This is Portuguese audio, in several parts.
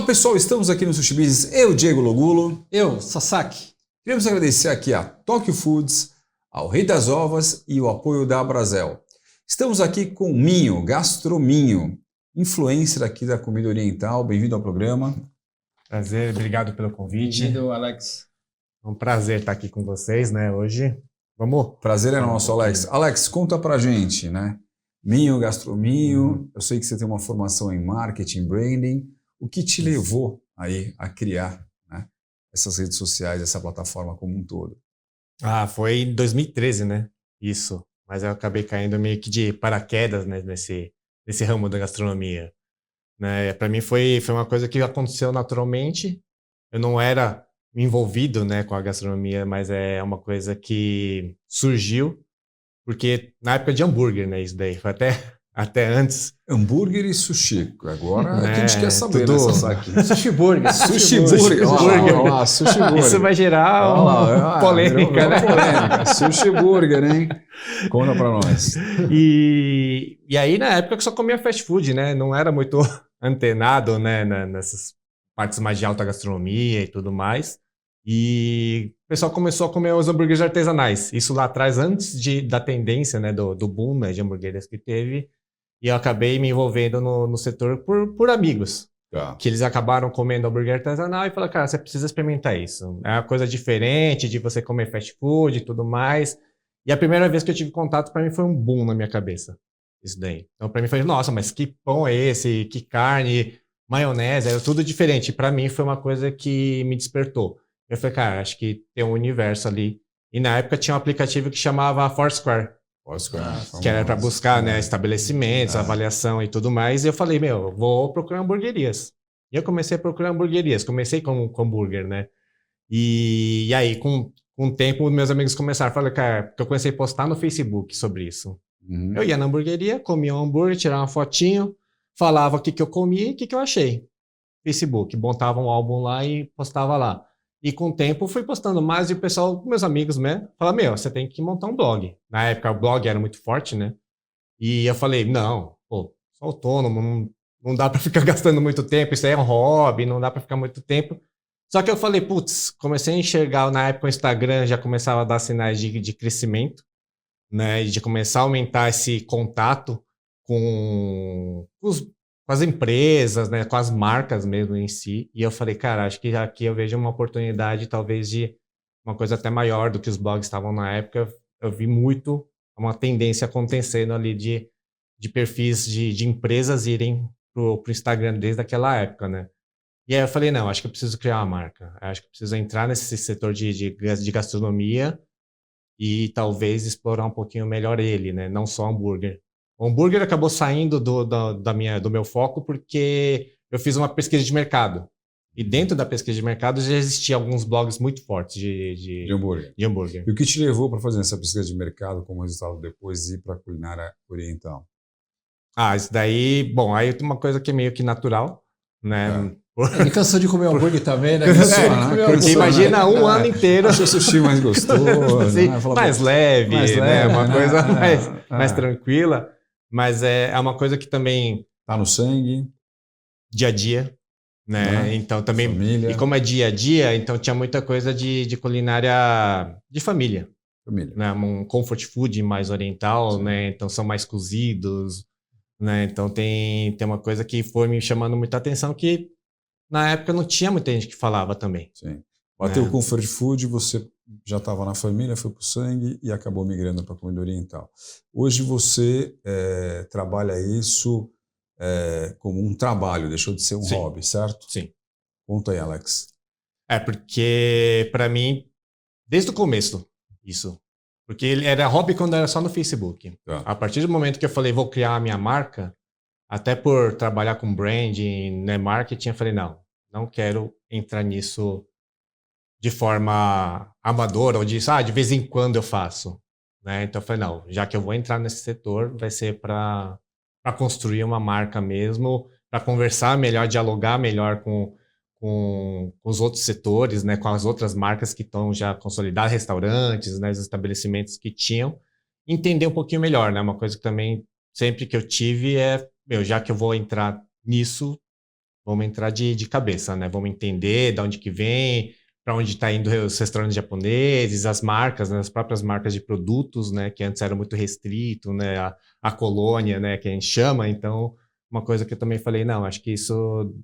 pessoal, estamos aqui no Sushi Business, eu, Diego Logulo. Eu, Sasaki. Queremos agradecer aqui a Tokyo Foods, ao Rei das Ovas e o apoio da Abrazel. Estamos aqui com o Minho, Gastrominho, influencer aqui da comida oriental. Bem-vindo ao programa. Prazer, obrigado pelo convite. Bem-vindo, Alex. É um prazer estar aqui com vocês, né, hoje. Vamos? Prazer é nosso, Alex. Alex, conta pra gente, né? Minho, Gastrominho, eu sei que você tem uma formação em marketing, branding. O que te levou aí a criar, né, essas redes sociais, essa plataforma como um todo? Foi em 2013, né? Isso. Mas eu acabei caindo meio que de paraquedas, né, nesse ramo da gastronomia. Né? Para mim foi uma coisa que aconteceu naturalmente. Eu não era envolvido, né, com a gastronomia, mas é uma coisa que surgiu porque na época de hambúrguer, né, isso daí foi até antes. Hambúrguer e sushi. Agora que a gente quer saber, tudo... né, Sasaki? Sushi burger. Sushi burger. Olha lá, sushi burger. Isso vai gerar uma polêmica, né? Polêmica. Sushi burger, hein? Conta pra nós. E aí, na época, eu só comia fast food, né? Não era muito antenado, né, nessas partes mais de alta gastronomia e tudo mais. E o pessoal começou a comer os hambúrgueres artesanais. Isso lá atrás, antes da tendência, né, do boom, né, de hambúrgueres que teve. E eu acabei me envolvendo no setor por amigos. Tá. Que eles acabaram comendo hambúrguer artesanal e falaram, cara, você precisa experimentar isso. É uma coisa diferente de você comer fast food e tudo mais. E a primeira vez que eu tive contato, para mim, foi um boom na minha cabeça. Isso daí. Então, para mim, foi, nossa, mas que pão é esse? Que carne, maionese, era tudo diferente. Para mim, foi uma coisa que me despertou. Eu falei, cara, acho que tem um universo ali. E na época tinha um aplicativo que chamava Foursquare. Que era para buscar, né, estabelecimentos, avaliação e tudo mais. E eu falei, eu vou procurar hamburguerias. E eu comecei a procurar hamburguerias. Comecei com hambúrguer, né? E aí, com o tempo, meus amigos começaram a falar, cara, porque eu comecei a postar no Facebook sobre isso. Uhum. Eu ia na hamburgueria, comia um hambúrguer, tirava uma fotinho, falava o que eu comia e o que eu achei. Facebook, montava um álbum lá e postava lá. E com o tempo fui postando mais e o pessoal, meus amigos, né, falaram, você tem que montar um blog. Na época o blog era muito forte, né? E eu falei, não, sou autônomo, não dá para ficar gastando muito tempo, isso aí é um hobby, não dá para ficar muito tempo. Só que eu falei, comecei a enxergar, na época o Instagram já começava a dar sinais de crescimento, né, de começar a aumentar esse contato com as empresas, né, com as marcas mesmo em si. E eu falei, cara, acho que aqui eu vejo uma oportunidade talvez de uma coisa até maior do que os blogs estavam na época. Eu vi muito uma tendência acontecendo ali de perfis de empresas irem pro Instagram desde aquela época, né? E aí eu falei, não, acho que eu preciso criar uma marca. Acho que eu preciso entrar nesse setor de gastronomia e talvez explorar um pouquinho melhor ele, né? Não só hambúrguer. O hambúrguer acabou saindo do meu foco porque eu fiz uma pesquisa de mercado. E dentro da pesquisa de mercado já existiam alguns blogs muito fortes de hambúrguer. E o que te levou para fazer essa pesquisa de mercado como resultado depois ir para a culinária oriental? Isso daí, bom, aí tem uma coisa que é meio que natural, né? Ele cansou de comer hambúrguer também, né? Porque imagina um ano inteiro. Acho o sushi mais gostoso. Sim, né? mais leve, né? Uma coisa mais tranquila. tranquila. Mas é uma coisa que também... Tá no sangue. Dia a dia, né? Então também... Família. E como é dia a dia, então tinha muita coisa de culinária de família. Né? Um comfort food mais oriental, né? Então são mais cozidos, né? Então tem uma coisa que foi me chamando muita atenção que na época não tinha muita gente que falava também. Sim. Bateu o comfort food, você já estava na família, foi para o sangue e acabou migrando para a comida oriental. Hoje você trabalha isso como um trabalho, deixou de ser um hobby, certo? Sim. Conta aí, Alex. Porque para mim, desde o começo, isso. Porque ele era hobby quando era só no Facebook. Tá. A partir do momento que eu falei, vou criar a minha marca, até por trabalhar com branding, né, marketing, eu falei, não quero entrar nisso de forma amadora, ou de vez em quando eu faço. Né? Então eu falei, não, já que eu vou entrar nesse setor, vai ser para construir uma marca mesmo, para conversar melhor, dialogar melhor com os outros setores, né, com as outras marcas que estão já consolidadas, restaurantes, né, os estabelecimentos que tinham, entender um pouquinho melhor, né? Uma coisa que também, sempre que eu tive já que eu vou entrar nisso, vamos entrar de cabeça, né? Vamos entender de onde que vem, para onde está indo os restaurantes japoneses, as marcas, né? As próprias marcas de produtos, né? Que antes era muito restrito, né? A colônia, né? Que a gente chama. Então, uma coisa que eu também falei, não, acho que isso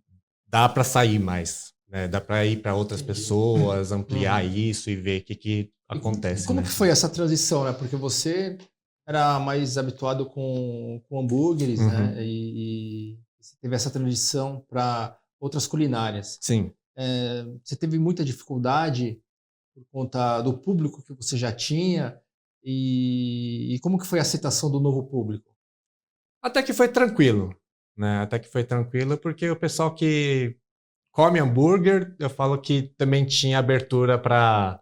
dá para sair mais, né? Dá para ir para outras pessoas, ampliar isso e ver o que acontece. Como né? que foi essa transição, né? Porque você era mais habituado com hambúrgueres, né? E você teve essa transição para outras culinárias. Sim. Você teve muita dificuldade por conta do público que você já tinha e como que foi a aceitação do novo público? Até que foi tranquilo, né? Até que foi tranquilo, porque o pessoal que come hambúrguer, eu falo que também tinha abertura para...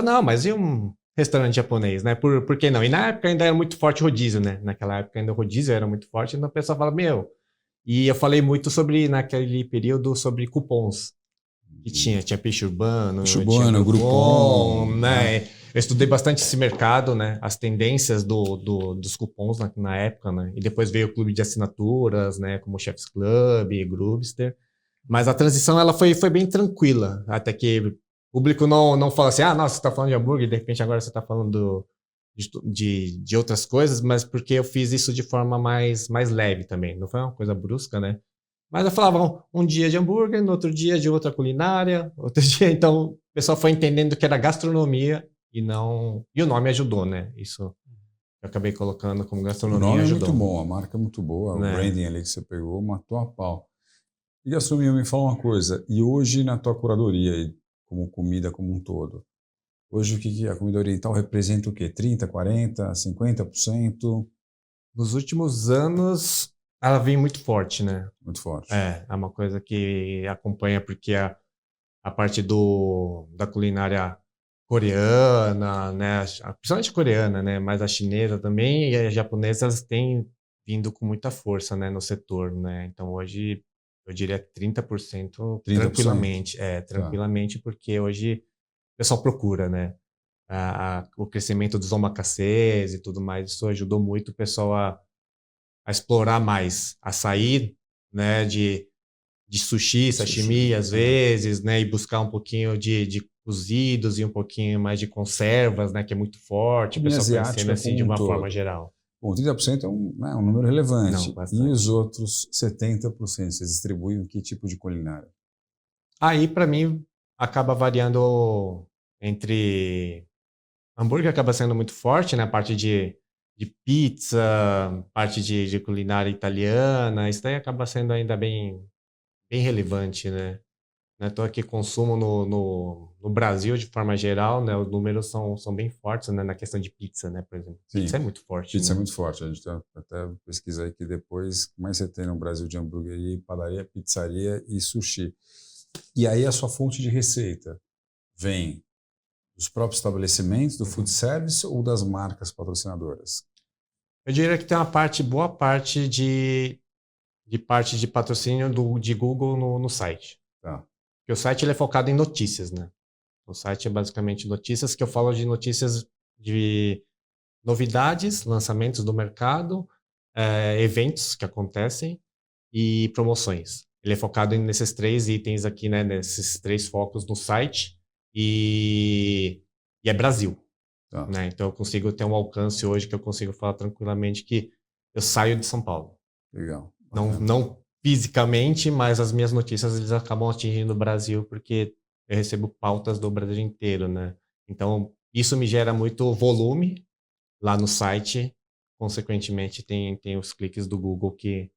não, mas e um restaurante japonês, né? Por que não? E na época ainda era muito forte o rodízio, né? Naquela época ainda o rodízio era muito forte, então o pessoal fala, meu... E eu falei muito sobre, naquele período, sobre cupons. Que tinha peixe urbano, Peixe urbano, Groupon, né? Eu estudei bastante esse mercado, né? As tendências dos cupons na época, né? E depois veio o clube de assinaturas, né? Como o Chef's Club, Grubster. Mas a transição ela foi bem tranquila, até que o público não fala assim, nossa, você está falando de hambúrguer, de repente agora você está falando de outras coisas, mas porque eu fiz isso de forma mais leve também. Não foi uma coisa brusca, né? Mas eu falava um dia de hambúrguer, no outro dia de outra culinária, outro dia... Então, o pessoal foi entendendo que era gastronomia e não... E o nome ajudou, né? Isso eu acabei colocando como gastronomia. O nome ajudou. é muito bom, a marca é muito boa, Né? O branding ali que você pegou matou a pau. E gastronomia, me fala uma coisa, e hoje na tua curadoria, como comida como um todo, hoje o que a comida oriental representa o quê? 30%, 40%, 50%? Nos últimos anos... Ela vem muito forte, né? Muito forte. É uma coisa que acompanha, porque a parte da culinária coreana, né? Principalmente coreana, né? Mas a chinesa também e a japonesa, elas têm vindo com muita força, né? No setor, né? Então, hoje, eu diria 30%, 30%. tranquilamente. Tranquilamente, porque hoje o pessoal procura, né? O crescimento dos omakasês e tudo mais, isso ajudou muito o pessoal a explorar mais, a sair, né, de sushi, sashimi, às vezes, né, e buscar um pouquinho de cozidos e um pouquinho mais de conservas, né, que é muito forte, o pessoal conhecendo assim de uma forma geral. Bom, 30% é um número relevante. Não, bastante. E os outros 70%, vocês distribuem que tipo de culinária? Aí, para mim, acaba variando entre... Hambúrguer acaba sendo muito forte, né, a parte de pizza, parte de culinária italiana, isso daí acaba sendo ainda bem relevante, né? Não é à toa que consumo no Brasil, de forma geral, né? Os números são bem fortes, né? Na questão de pizza, né? Por exemplo. Sim. Pizza é muito forte. Pizza né? é muito forte. A gente até pesquisa aí que depois, mais você tem no Brasil de hamburgueria, padaria, pizzaria e sushi. E aí a sua fonte de receita vem dos próprios estabelecimentos, do food service ou das marcas patrocinadoras? Eu diria que tem boa parte de patrocínio de Google no site. Tá. Porque o site ele é focado em notícias, né? O site é basicamente notícias, que eu falo de notícias de novidades, lançamentos do mercado, eventos que acontecem e promoções. Ele é focado nesses 3 itens aqui, né? Nesses 3 focos no site e é Brasil. Tá. Né? Então eu consigo ter um alcance hoje que eu consigo falar tranquilamente que eu saio de São Paulo. Legal. Não fisicamente, mas as minhas notícias eles acabam atingindo o Brasil porque eu recebo pautas do Brasil inteiro, né? Então isso me gera muito volume lá no site. Consequentemente tem os cliques do Google que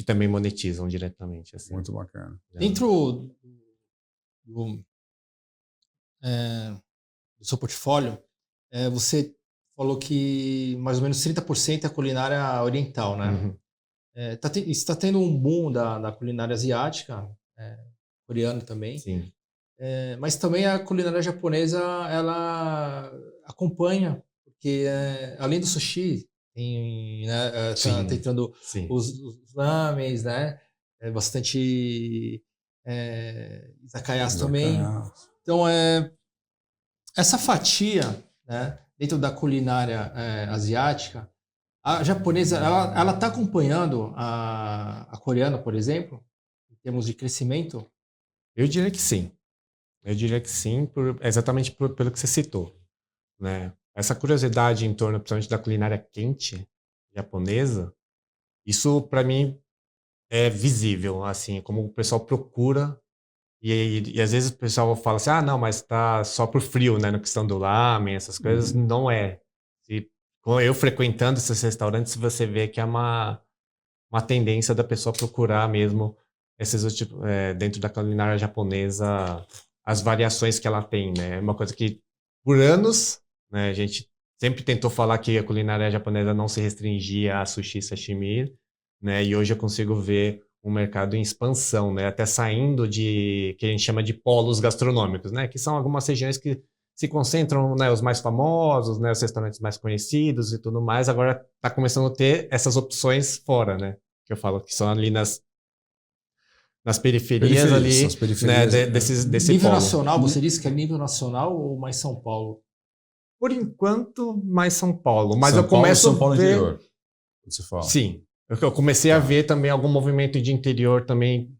também monetizam diretamente. Assim. Muito bacana. Dentro do seu portfólio, você falou que mais ou menos 30% é culinária oriental, né? Uhum. Está tendo um boom da culinária asiática, coreana também. Sim. Mas também a culinária japonesa, ela acompanha, porque além do sushi, tem, né, tá entrando os ramens, né? Bastante izakayas também. Então, essa fatia, né, dentro da culinária asiática, a japonesa, ela está acompanhando a coreana, por exemplo. termos de crescimento? Eu diria que sim. Eu diria que sim, exatamente pelo que você citou, né? Essa curiosidade em torno, principalmente da culinária quente japonesa, isso para mim é visível, assim, como o pessoal procura e às vezes o pessoal fala assim, ah, não, mas tá só por frio, né, na questão do lamen, essas coisas, não é. Eu frequentando esses restaurantes, você vê que é uma tendência da pessoa procurar mesmo dentro da culinária japonesa, as variações que ela tem, né? É uma coisa que, por anos, né, a gente sempre tentou falar que a culinária japonesa não se restringia a sushi e sashimi, né? E hoje eu consigo ver um mercado em expansão, né? Até saindo de que a gente chama de polos gastronômicos, né? Que são algumas regiões que se concentram, né, os mais famosos, né, os restaurantes mais conhecidos e tudo mais. Agora está começando a ter essas opções fora, né? Que eu falo que são ali nas periferias ali, nas né, periferias, desse Nível polo. nacional, você disse que é nível nacional ou mais São Paulo? Por enquanto, mais São Paulo. Mas São eu começo Paulo, São Paulo a ver... interior, você fala. Sim. Eu comecei a ver também algum movimento de interior também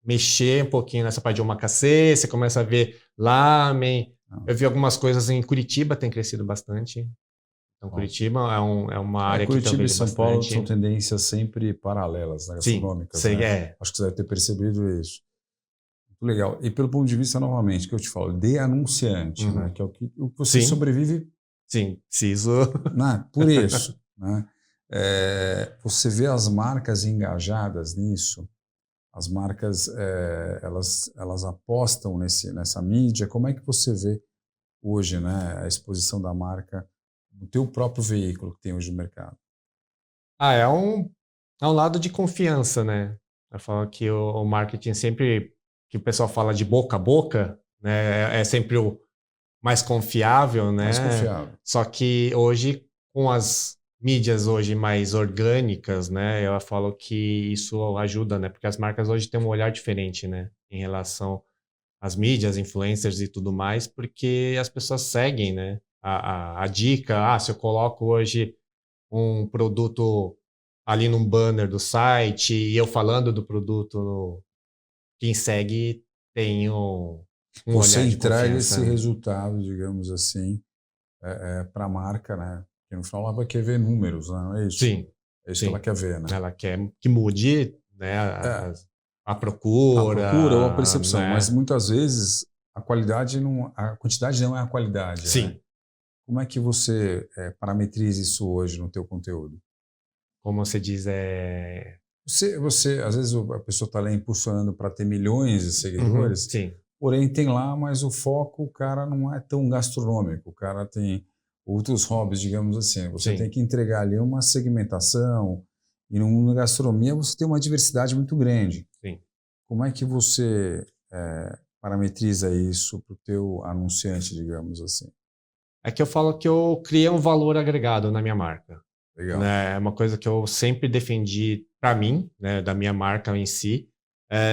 mexer um pouquinho nessa parte de omakase, você começa a ver lamen. Eu vi algumas coisas em Curitiba, tem crescido bastante. Então, Curitiba é uma área que eu Curitiba e vejo São bastante. Paulo são tendências sempre paralelas, né, gastronômicas. Sim, né? Acho que você deve ter percebido isso. Muito legal. E pelo ponto de vista, novamente, que eu te falo, de anunciante, né, que é o que você sobrevive. Sim, preciso. Né, por isso. Né? Você vê as marcas engajadas nisso, as marcas elas apostam nessa mídia. Como é que você vê hoje, né, a exposição da marca no teu próprio veículo que tem hoje no mercado? É um lado de confiança, né? Eu falo que o marketing sempre, que o pessoal fala de boca a boca, né, é sempre o mais confiável, né? Mais confiável. Só que hoje, com as mídias hoje mais orgânicas, né, eu falo que isso ajuda, né? Porque as marcas hoje têm um olhar diferente, né, em relação às mídias, influencers e tudo mais, porque as pessoas seguem, né? A dica, se eu coloco hoje um produto ali num banner do site e eu falando do produto, quem segue tem um Você olhar de entrega confiança. esse resultado, digamos assim, para a marca, né? Porque no final ela vai querer ver números, né? Não é isso? Sim. É isso que ela quer ver, né? Ela quer que mude, né, a procura. A procura ou a percepção, né? mas muitas vezes a quantidade não é a qualidade. Sim. Né? Como é que você parametriza isso hoje no teu conteúdo? Como você diz, Você às vezes a pessoa está lá impulsionando para ter milhões de seguidores, sim. Porém tem lá, mas o foco, o cara não é tão gastronômico, o cara tem outros hobbies, digamos assim. Você tem que entregar ali uma segmentação, e no mundo da gastronomia você tem uma diversidade muito grande. Sim. Como é que você parametriza isso para o teu anunciante, digamos assim? É que eu falo que eu criei um valor agregado na minha marca. Legal. Né? É uma coisa que eu sempre defendi para mim, né, da minha marca em si,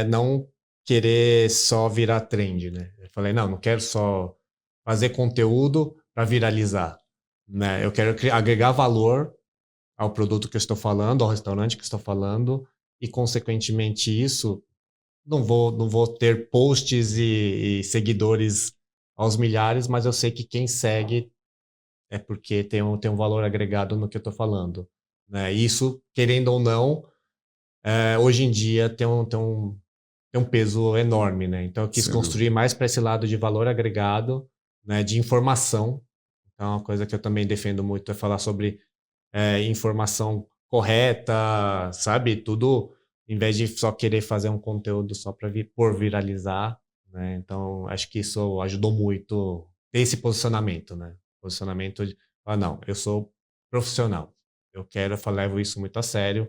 não querer só virar trend, né? Eu falei, não quero só fazer conteúdo para viralizar, né? Eu quero agregar valor ao produto que eu estou falando, ao restaurante que eu estou falando, e consequentemente isso, não vou ter posts e seguidores aos milhares, mas eu sei que quem segue é porque tem um valor agregado no que eu estou falando, né? Isso, querendo ou não, hoje em dia tem um peso enorme, né? Então eu quis construir mais para esse lado de valor agregado, né? De informação. Então uma coisa que eu também defendo muito é falar sobre informação correta, sabe? Tudo, em vez de só querer fazer um conteúdo só por viralizar, né? Então acho que isso ajudou muito ter esse posicionamento, né? Posicionamento de, não, eu sou profissional. Eu levo isso muito a sério.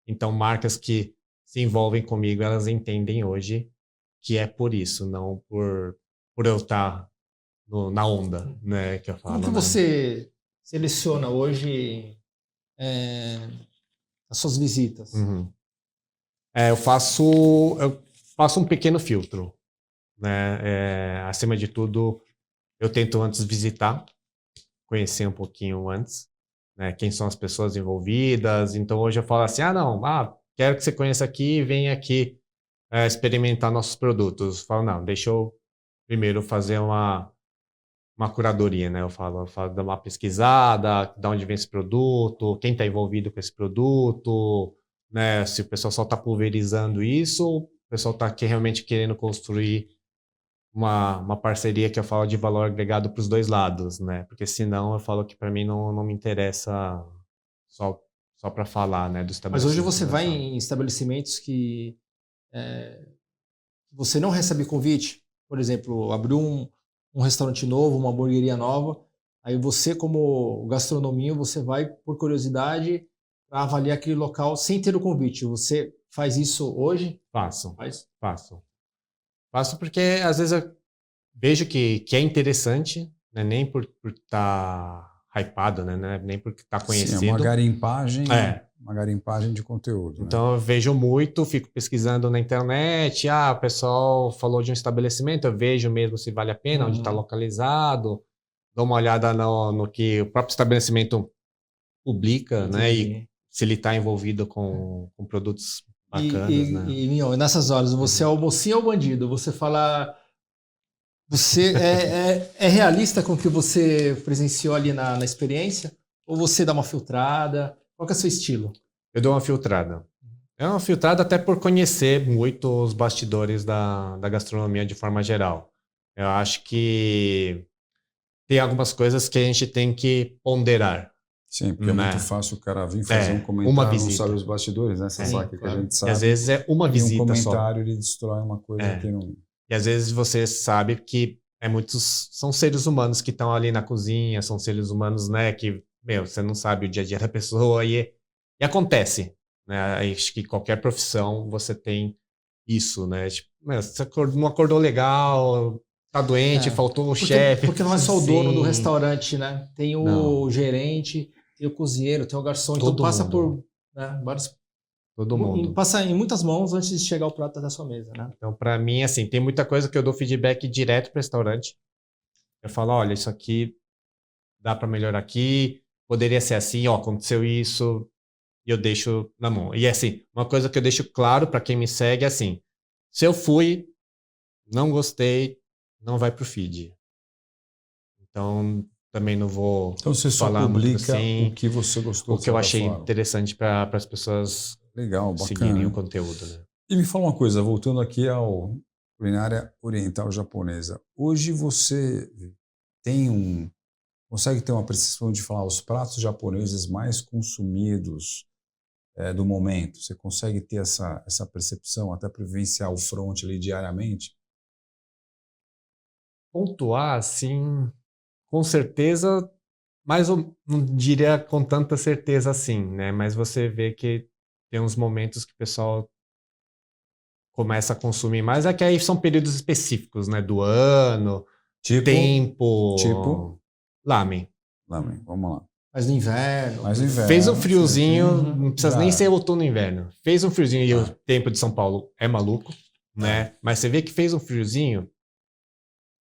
Então marcas que se envolvem comigo, elas entendem hoje que é por isso, não por eu estar na onda, né, que eu falo. Como que você seleciona hoje as suas visitas? Eu faço um pequeno filtro, né? Acima de tudo, eu tento antes visitar, conhecer um pouquinho antes, né, quem são as pessoas envolvidas. Então hoje eu falo assim, quero que você conheça aqui, vem aqui experimentar nossos produtos. Falo, não, deixa eu primeiro fazer uma curadoria, né? Eu falo, dar uma pesquisada, de onde vem esse produto, quem está envolvido com esse produto, né? Se o pessoal só está pulverizando isso, ou o pessoal está realmente querendo construir uma parceria que eu falo de valor agregado para os dois lados, né? Porque senão eu falo que para mim não me interessa só para falar, né, do Mas hoje estabelecimento você vai comercial. em estabelecimentos que você não recebe convite, por exemplo, abriu um restaurante novo, uma hamburgueria nova, aí você, como gastronomia, você vai por curiosidade para avaliar aquele local sem ter o convite. Você faz isso hoje? Faço. Faz? Faço porque às vezes eu vejo que é interessante, né? Nem por estar hypado, né? Nem por estar conhecido. Sim, uma garimpagem de conteúdo. Então eu vejo muito, fico pesquisando na internet, o pessoal falou de um estabelecimento, eu vejo mesmo se vale a pena, onde está localizado, dou uma olhada no que o próprio estabelecimento publica, né? E se ele está envolvido com produtos bacanas, né? E nessas horas, você é o mocinho ou o bandido? Você fala... Você é realista com o que você presenciou ali na experiência? Ou você dá uma filtrada? Qual que é o seu estilo? Eu dou uma filtrada. É uma filtrada até por conhecer muito os bastidores da gastronomia de forma geral. Eu acho que tem algumas coisas que a gente tem que ponderar. Sim, porque é muito fácil o cara vir fazer um comentário, não sabe os bastidores, né? Você sabe que a gente sabe. E às vezes é uma visita um só. comentário ele destrói uma coisa que não... E às vezes você sabe que são seres humanos que estão ali na cozinha, são seres humanos, né, que, você não sabe o dia a dia da pessoa e acontece, né? Acho que qualquer profissão você tem isso, né? Tipo, você não acordou legal, tá doente, faltou o chefe. Porque não é só o dono do restaurante, né? Tem o gerente, tem o cozinheiro, tem o garçom, então passa por vários... Todo mundo. Passa em muitas mãos antes de chegar o prato até a sua mesa, né? Então, para mim, assim, tem muita coisa que eu dou feedback direto para o restaurante. Eu falo, olha, isso aqui dá para melhorar aqui, poderia ser assim, aconteceu isso, e eu deixo na mão. E assim, uma coisa que eu deixo claro para quem me segue é assim, se eu fui, não gostei, não vai pro feed. Então, também não vou Então você só falar publica assim, o que você gostou. O que eu achei interessante para as pessoas seguirem o conteúdo, né? E me fala uma coisa, voltando aqui ao culinária oriental japonesa. Hoje você consegue ter uma percepção de falar os pratos japoneses mais consumidos do momento? Você consegue ter essa percepção até para vivenciar o front ali diariamente? Pontuar, assim, com certeza, mas eu não diria com tanta certeza assim, né? Mas você vê que tem uns momentos que o pessoal começa a consumir mais, que aí são períodos específicos, né? Do ano, tempo... Tipo? Lamen, vamos lá. Mas no inverno. Fez um friozinho, não precisa nem ser outono e inverno. Fez um friozinho e o tempo de São Paulo é maluco, né? Mas você vê que fez um friozinho.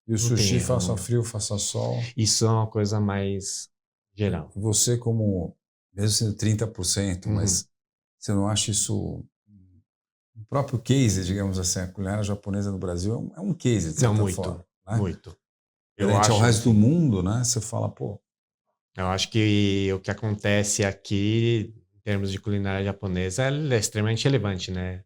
E o sushi, faça frio, faça sol. Isso é uma coisa mais geral. Você mesmo sendo 30%, mas você não acha isso... O próprio case, digamos assim, a culinária japonesa no Brasil é um case, de certa forma. Né? Muito. Diferente ao resto do mundo, né? Você fala, pô... Eu acho que o que acontece aqui, em termos de culinária japonesa, é extremamente relevante, né?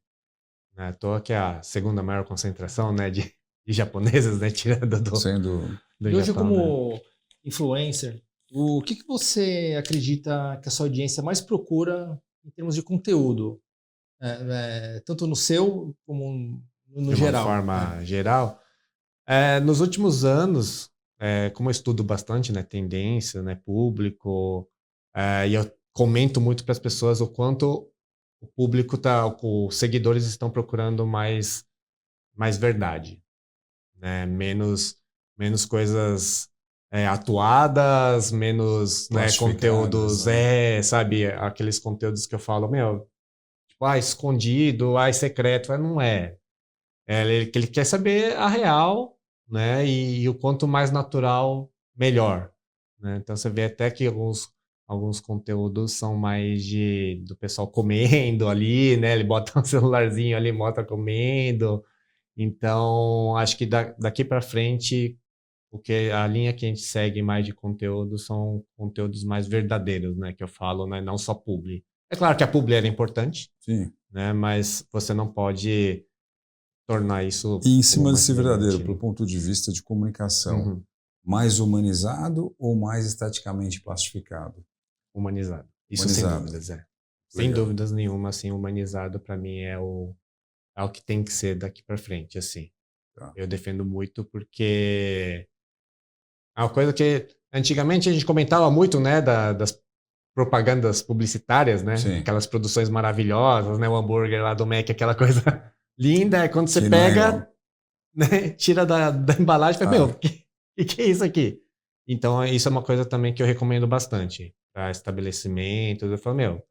Não é à toa que é a segunda maior concentração, né, de japoneses, né, tirando do E hoje, Japão, como né? influencer, o que você acredita que a sua audiência mais procura em termos de conteúdo? Tanto no seu como no geral. De uma forma geral. Nos últimos anos, como eu estudo bastante, né, tendência, né, público, e eu comento muito para as pessoas o quanto o público os seguidores estão procurando mais verdade, né, menos coisas atuadas, menos, né, conteúdos, sabe, aqueles conteúdos que eu falo, tipo, escondido, secreto, não é. Ele quer saber a real, né? E o quanto mais natural, melhor. Né? Então você vê até que alguns conteúdos são mais do pessoal comendo ali, né? Ele bota um celularzinho ali, mostra comendo. Então, acho que daqui para frente, porque a linha que a gente segue mais de conteúdo são conteúdos mais verdadeiros, né? Que eu falo, né? Não só publi. É claro que a publi era importante, Sim. né? Mas você não pode tornar isso E em cima uma de ser verdadeiro, internet, pelo ponto de vista de comunicação, Uhum. mais humanizado ou mais esteticamente plastificado? Humanizado. Isso sem Humanizado. dúvidas, é. Sem Legal. dúvidas nenhuma, assim, humanizado para mim é o que tem que ser daqui para frente, assim. Tá. Eu defendo muito porque é uma coisa que antigamente a gente comentava muito, né, das propagandas publicitárias, né? Sim. Aquelas produções maravilhosas, né? O hambúrguer lá do Mac, aquela coisa linda, é quando você Que não é pega, igual. né, tira da embalagem e fala, Ah. meu, que é isso aqui? Então, isso é uma coisa também que eu recomendo bastante para estabelecimentos. Eu falo, meu,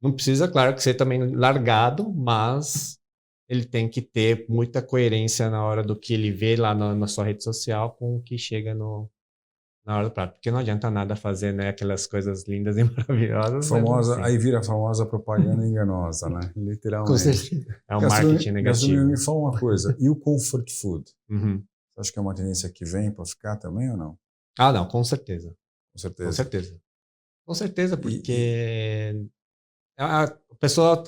não precisa, claro, que ser também largado, mas ele tem que ter muita coerência na hora do que ele vê lá na sua rede social com o que chega na hora do prato. Porque não adianta nada fazer, né, aquelas coisas lindas e maravilhosas. Famosa, Assim. aí vira a famosa propaganda enganosa, né? Com Literalmente. certeza. É um marketing Gastronomia, negativo. me fala uma coisa, e o comfort food? Uhum. Você acha que é uma tendência que vem para ficar também ou não? Ah, não, com certeza. Com certeza. Com certeza. Com certeza, porque a pessoa...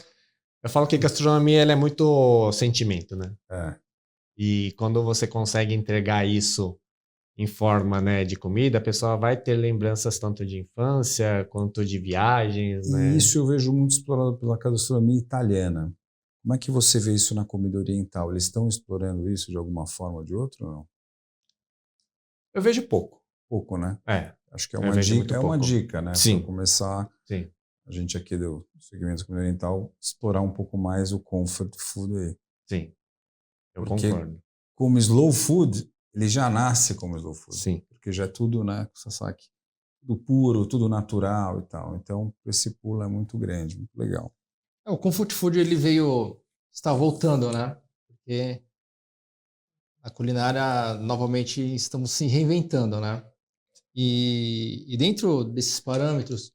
Eu falo que gastronomia ela é muito sentimento, né? É. E quando você consegue entregar isso em forma, né, de comida, a pessoa vai ter lembranças tanto de infância quanto de viagens, E né? isso eu vejo muito explorado pela gastronomia italiana. Como é que você vê isso na comida oriental? Eles estão explorando isso de alguma forma ou de outra ou não? Eu vejo pouco. Pouco, né? É, Acho que é eu uma vejo dica, muito é uma pouco. dica, né? Sim. Para começar, Sim. a gente aqui do segmento da comida oriental, explorar um pouco mais o comfort food aí. Sim. Eu Porque concordo. como slow food, ele já nasce como slow food. Sim. Porque já é tudo, né, Sasaki, tudo puro, tudo natural e tal. Então, esse pulo é muito grande, muito legal. O comfort food ele está voltando, né? Porque a culinária novamente estamos se reinventando, né? E dentro desses parâmetros,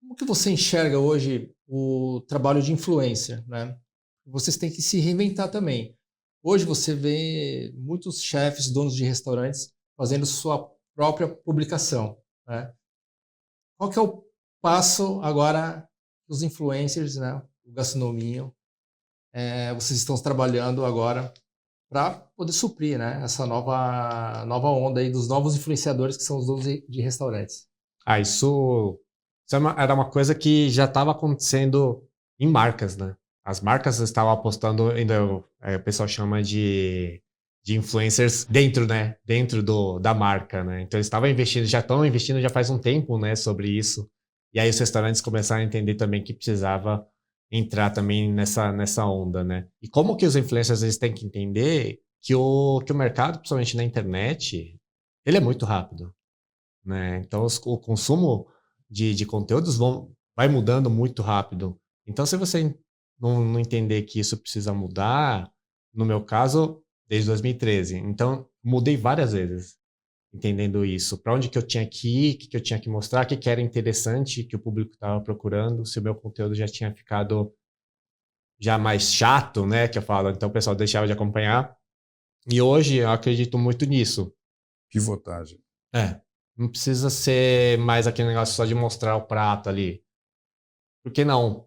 como que você enxerga hoje o trabalho de influencer, né? Vocês têm que se reinventar também. Hoje você vê muitos chefes, donos de restaurantes fazendo sua própria publicação, né? Qual que é o passo agora dos influencers, né? O gastronomia, vocês estão trabalhando agora para poder suprir, né? Essa nova onda aí dos novos influenciadores que são os donos de restaurantes. Ah, isso era uma coisa que já estava acontecendo em marcas, né? As marcas estavam apostando, ainda o pessoal chama de influencers dentro, né? Dentro da marca, né? Então eles estavam investindo, já estão investindo já faz um tempo, né? Sobre isso. E aí os restaurantes começaram a entender também que precisava entrar também nessa onda, né? E como que os influencers eles têm que entender que o mercado, principalmente na internet, ele é muito rápido, né? Então o consumo de conteúdos vai mudando muito rápido. Então se você não entender que isso precisa mudar, no meu caso, desde 2013. Então mudei várias vezes, entendendo isso. Para onde que eu tinha que ir, o que eu tinha que mostrar, o que era interessante, que o público estava procurando, se o meu conteúdo já tinha ficado já mais chato, né? Que eu falo, então o pessoal deixava de acompanhar. E hoje eu acredito muito nisso. Pivotagem. Não precisa ser mais aquele negócio só de mostrar o prato ali. Por que não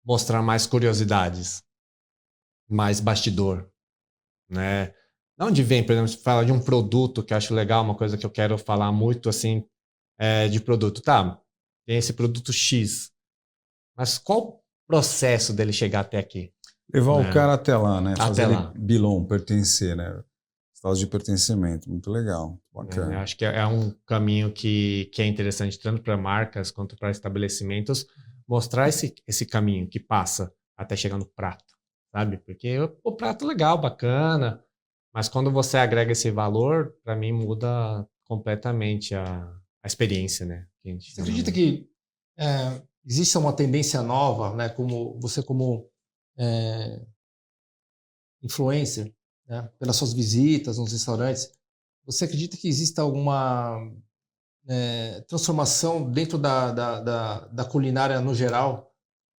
mostrar mais curiosidades? Mais bastidor, né? De onde vem, por exemplo, se fala de um produto que eu acho legal, uma coisa que eu quero falar muito, assim, de produto. Tá, tem esse produto X, mas qual o processo dele chegar até aqui? Levar né? o cara até lá, né? Até Fazer lá. ele belong, pertencer, né? Estado de pertencimento, muito legal, bacana. Eu acho que é um caminho que é interessante tanto para marcas quanto para estabelecimentos, mostrar esse caminho que passa até chegar no prato, sabe? Porque o prato é legal, bacana, mas quando você agrega esse valor, para mim muda completamente a experiência, né? Você acredita que existe uma tendência nova, né? Como você como influencer, né? Pelas suas visitas nos restaurantes, você acredita que exista alguma transformação dentro da culinária no geral.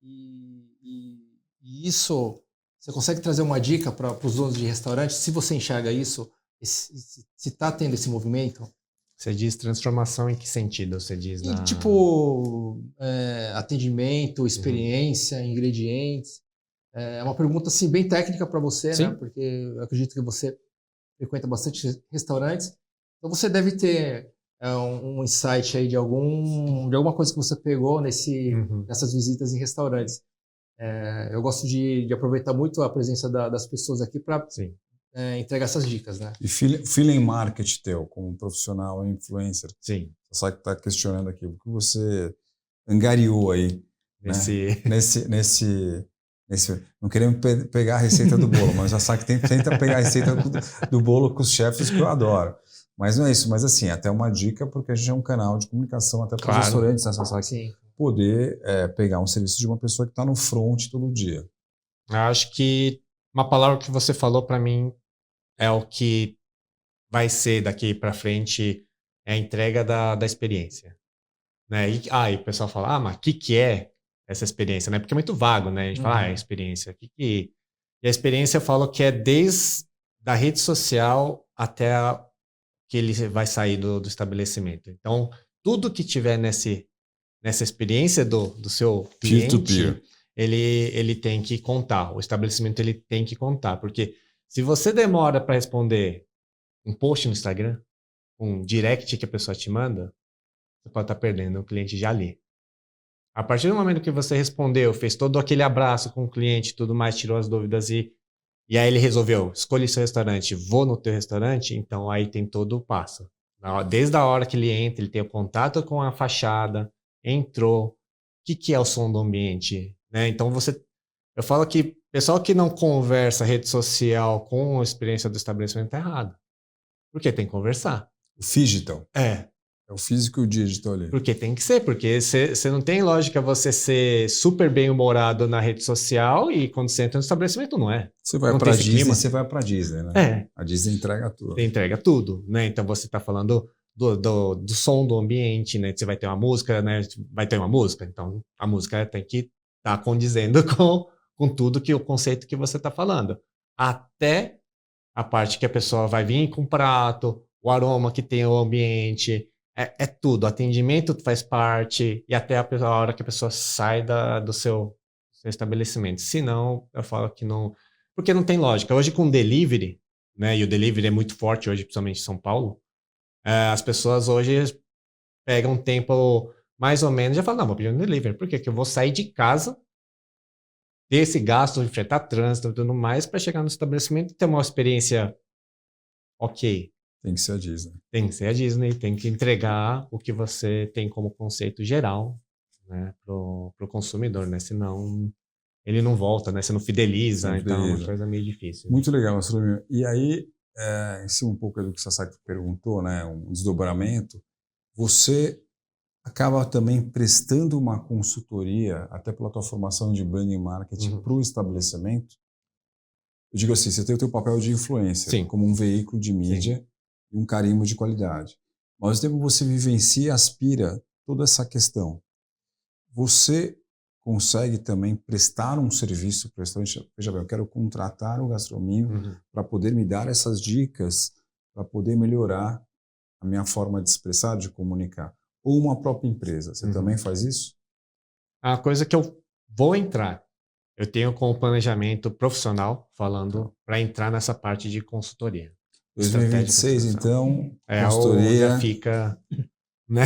E isso, você consegue trazer uma dica para os donos de restaurante, se você enxerga isso, se está tendo esse movimento? Você diz transformação em que sentido? Você diz Tipo, atendimento, experiência, ingredientes. É uma pergunta assim, bem técnica para você, Sim. né? Porque eu acredito que você frequenta bastante restaurantes. Então você deve ter um insight aí de alguma coisa que você pegou nessas visitas em restaurantes. Eu gosto de aproveitar muito a presença das pessoas aqui para entregar essas dicas, né? E feeling market teu, como profissional influencer. Sim. Você sabe que está questionando aqui, o que você angariou aí nesse não queremos pegar a receita do bolo, mas já sabe que tenta pegar a receita do bolo com os chefes, que eu adoro. Mas não é isso, mas assim, até uma dica, porque a gente é um canal de comunicação até para os restaurantes, né? Você sabe que poder pegar um serviço de uma pessoa que está no front todo dia. Eu acho que uma palavra que você falou para mim é o que vai ser daqui para frente, é a entrega da experiência. Né? E o pessoal fala, mas o que é essa experiência? Né? Porque é muito vago, né? A gente fala, é experiência. E a experiência eu falo que é desde a rede social até que ele vai sair do estabelecimento. Então, tudo que tiver nessa experiência do seu cliente, Peer-to-peer. Ele tem que contar. O estabelecimento ele tem que contar. Porque se você demora para responder um post no Instagram, um direct que a pessoa te manda, você pode estar perdendo o cliente já ali. A partir do momento que você respondeu, fez todo aquele abraço com o cliente e tudo mais, tirou as dúvidas e aí ele resolveu, escolhe seu restaurante, vou no teu restaurante, então aí tem todo o passo. Desde a hora que ele entra, ele tem o contato com a fachada, entrou, o que é o som do ambiente? Né? Então eu falo que pessoal que não conversa rede social com a experiência do estabelecimento está errado. Porque tem que conversar. O digital. É o físico e o digital ali. Porque tem que ser, porque você não tem lógica você ser super bem-humorado na rede social e quando você entra no estabelecimento, não é. Você vai para a Disney, você vai para a Disney, né? A Disney entrega tudo. Você entrega tudo, né? Então você está falando do som do ambiente, né? Você vai ter uma música, né? Vai ter uma música, então a música tem que estar condizendo com tudo que o conceito que você está falando. Até a parte que a pessoa vai vir com o prato, o aroma que tem o ambiente, é tudo. O atendimento faz parte e até a hora que a pessoa sai do seu estabelecimento. Se não, eu falo que não... Porque não tem lógica. Hoje com delivery, né, e o delivery é muito forte hoje, principalmente em São Paulo, as pessoas hoje pegam um tempo mais ou menos e já falam, não, vou pedir um delivery. Por quê? Porque eu vou sair de casa, ter esse gasto, enfrentar trânsito e tudo mais, para chegar no estabelecimento e ter uma experiência ok. Tem que ser a Disney. Tem que ser a Disney, tem que entregar o que você tem como conceito geral, né, pro consumidor, né? Senão ele não volta, né? Você não fideliza, então é uma coisa meio difícil. Muito legal, Astronomia. E aí, em cima um pouco do que o Sasaki perguntou, né, um desdobramento, você acaba também prestando uma consultoria, até pela tua formação de branding marketing, para o estabelecimento. Eu digo assim, você tem o teu papel de influencer, como um veículo de mídia, e um carimbo de qualidade. Mas ao mesmo tempo você vivencia e aspira toda essa questão. Você consegue também prestar um serviço para o restaurante? Veja bem, eu quero contratar o Gastrominho para poder me dar essas dicas, para poder melhorar a minha forma de expressar, de comunicar. Ou uma própria empresa. Você também faz isso? A coisa que eu vou entrar, eu tenho como planejamento profissional, falando, para entrar nessa parte de consultoria. 2026, então, consultoria... Já fica, né?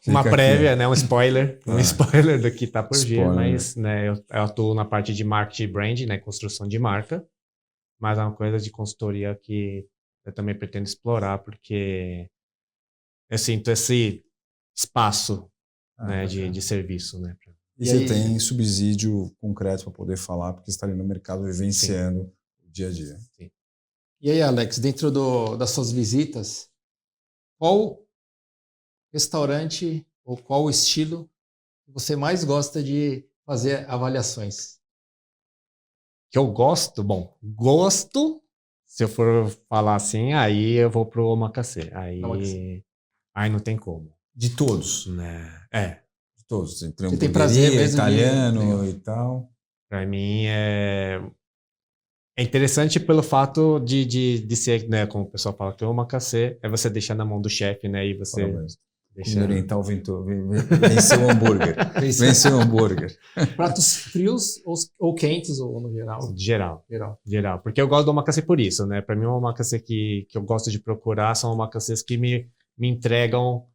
Uma prévia, aqui, né? Um spoiler do que está por vir, mas né, eu atuo na parte de marketing e brand, né? Construção de marca, mas é uma coisa de consultoria que eu também pretendo explorar, porque eu sinto esse espaço né, de serviço, né? E você tem subsídio concreto para poder falar, porque você está ali no mercado vivenciando o dia a dia. Sim. E aí, Alex, dentro das suas visitas, qual restaurante ou qual estilo você mais gosta de fazer avaliações? Que eu gosto? Bom, gosto, se eu for falar assim, aí eu vou pro omakase. Aí Aí não tem como. De todos. Né? De todos. Entre Você tem prazer hamburgueria, mesmo italiano e tal. Pra mim é interessante pelo fato de ser, né, como o pessoal fala, que o omakase é você deixar na mão do chefe, né, e você Parabéns. deixa... Comida oriental venceu o hambúrguer. Venceu o hambúrguer. Pratos frios ou quentes, ou no geral? Geral. Porque eu gosto do omakase por isso, né? Pra mim, o omakase que eu gosto de procurar são omakase que me entregam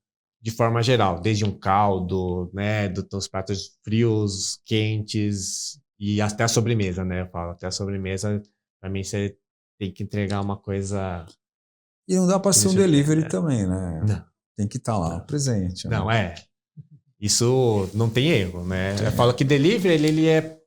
de forma geral, desde um caldo, né, dos pratos frios, quentes e até a sobremesa, né? Eu falo, até a sobremesa, pra mim, você tem que entregar uma coisa... E não dá para ser um delivery também, né? Não. Tem que estar lá, presente. Não, né? Isso não tem erro, né? Eu falo que delivery, ele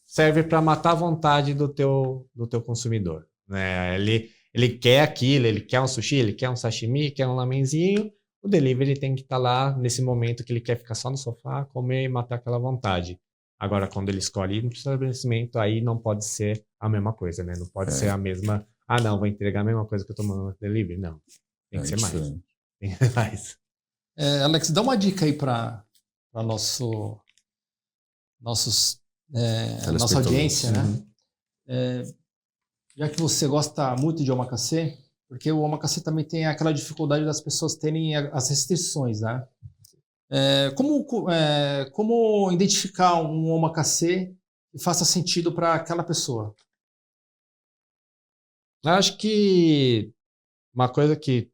serve para matar a vontade do teu consumidor, né? Ele quer aquilo, ele quer um sushi, ele quer um sashimi, quer um lamenzinho. O delivery tem que estar lá nesse momento que ele quer ficar só no sofá, comer e matar aquela vontade. Agora, quando ele escolhe ir no estabelecimento, aí não pode ser a mesma coisa, né? Não pode ser a mesma... Ah, não, vou entregar a mesma coisa que eu tô mandando no delivery. Não, tem que ser mais. Tem que ser mais. Alex, dá uma dica aí para nossa audiência, né? Já que você gosta muito de omakase, porque o omakase também tem aquela dificuldade das pessoas terem as restrições, né? Como identificar um omakase que faça sentido para aquela pessoa? Eu acho que uma coisa que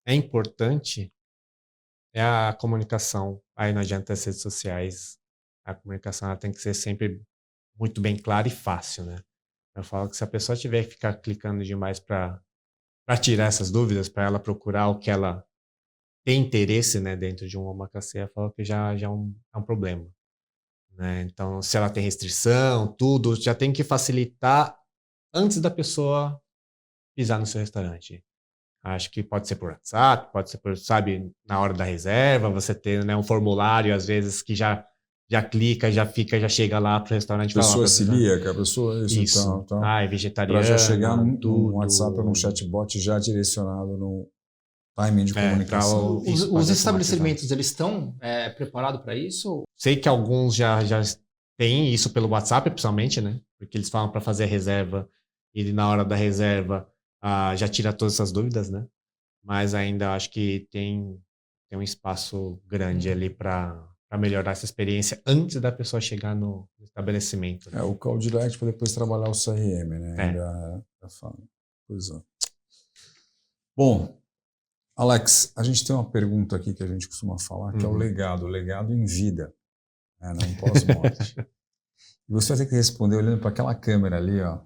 é importante é a comunicação. Aí não adianta as redes sociais. A comunicação ela tem que ser sempre muito bem clara e fácil, né? Eu falo que se a pessoa tiver que ficar clicando demais para tirar essas dúvidas, para ela procurar o que ela tem interesse, né, dentro de um omakase, eu falo que já é um problema, né? Então, se ela tem restrição, tudo, já tem que facilitar antes da pessoa pisar no seu restaurante. Acho que pode ser por WhatsApp, pode ser por, sabe, na hora da reserva, você ter, né, um formulário, às vezes, que já clica, já chega lá pro restaurante. Pessoa celíaca, pessoa isso. Tal. É vegetariana. Para já chegar num WhatsApp ou num chatbot já direcionado no timing de comunicação. Os estabelecimentos, eles estão preparados para isso? Sei que alguns já têm isso pelo WhatsApp, principalmente, né? Porque eles falam para fazer a reserva e na hora da reserva já tira todas essas dúvidas, né? Mas ainda acho que tem um espaço grande ali para melhorar essa experiência antes da pessoa chegar no estabelecimento. Né? O call direct para depois trabalhar o CRM, né? Ainda fala. Pois é. Bom, Alex, a gente tem uma pergunta aqui que a gente costuma falar, que é o legado em vida, né? Não pós-morte. E você vai ter que responder olhando para aquela câmera ali, ó,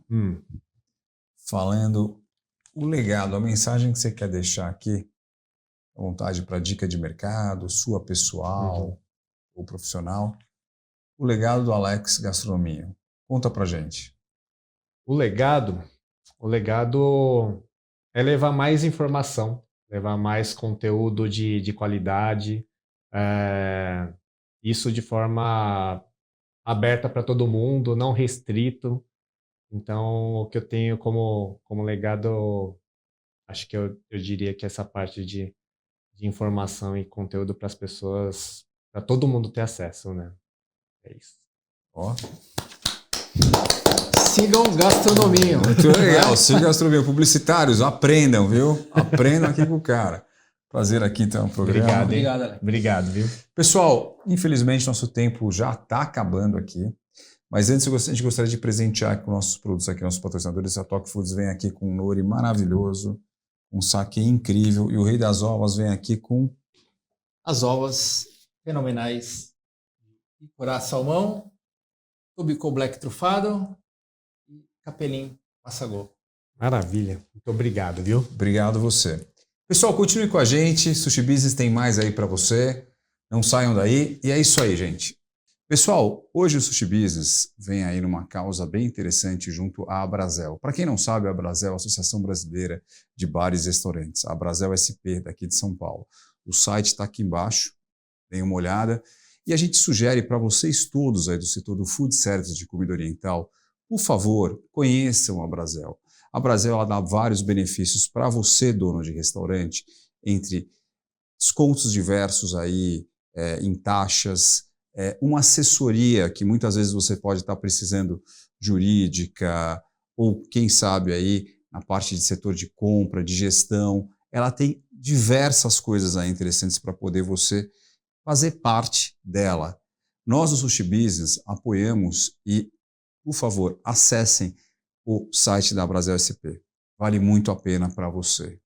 falando o legado, a mensagem que você quer deixar aqui, à vontade para dica de mercado, sua pessoal ou profissional, o legado do Alex Gastronomia. Conta pra gente. O legado é levar mais informação, levar mais conteúdo de qualidade, isso de forma aberta para todo mundo, não restrito. Então, o que eu tenho como legado, acho que eu diria que essa parte de informação e conteúdo para as pessoas, para todo mundo ter acesso, né? É isso. Ó. Sigam Gastronomia. Muito legal, sigam Gastronomia. Publicitários, aprendam, viu? Aprendam aqui com o cara. Prazer aqui então no programa. Obrigado, viu? Pessoal, infelizmente nosso tempo já está acabando aqui. Mas antes a gente gostaria de presentear com nossos produtos aqui, nossos patrocinadores. A Tok Foods vem aqui com um nori maravilhoso, um saque incrível. E o Rei das Ovas vem aqui com... as ovas fenomenais. Corá salmão, Tubico Black trufado e capelim massagô. Maravilha. Muito obrigado, viu? Obrigado você. Pessoal, continue com a gente. Sushi Business tem mais aí para você. Não saiam daí. E é isso aí, gente. Pessoal, hoje o Sushi Business vem aí numa causa bem interessante junto à Abrazel. Para quem não sabe, a Abrazel é a Associação Brasileira de Bares e Restaurantes, a Abrazel SP, daqui de São Paulo. O site está aqui embaixo, deem uma olhada. E a gente sugere para vocês todos aí do setor do food service de comida oriental, por favor, conheçam a Abrazel. A Abrazel ela dá vários benefícios para você, dono de restaurante, entre descontos diversos aí em taxas, uma assessoria que muitas vezes você pode estar precisando jurídica, ou quem sabe aí na parte de setor de compra, de gestão. Ela tem diversas coisas aí interessantes para poder você fazer parte dela. Nós, do Sushi Business, apoiamos e, por favor, acessem o site da Brasel SP. Vale muito a pena para você.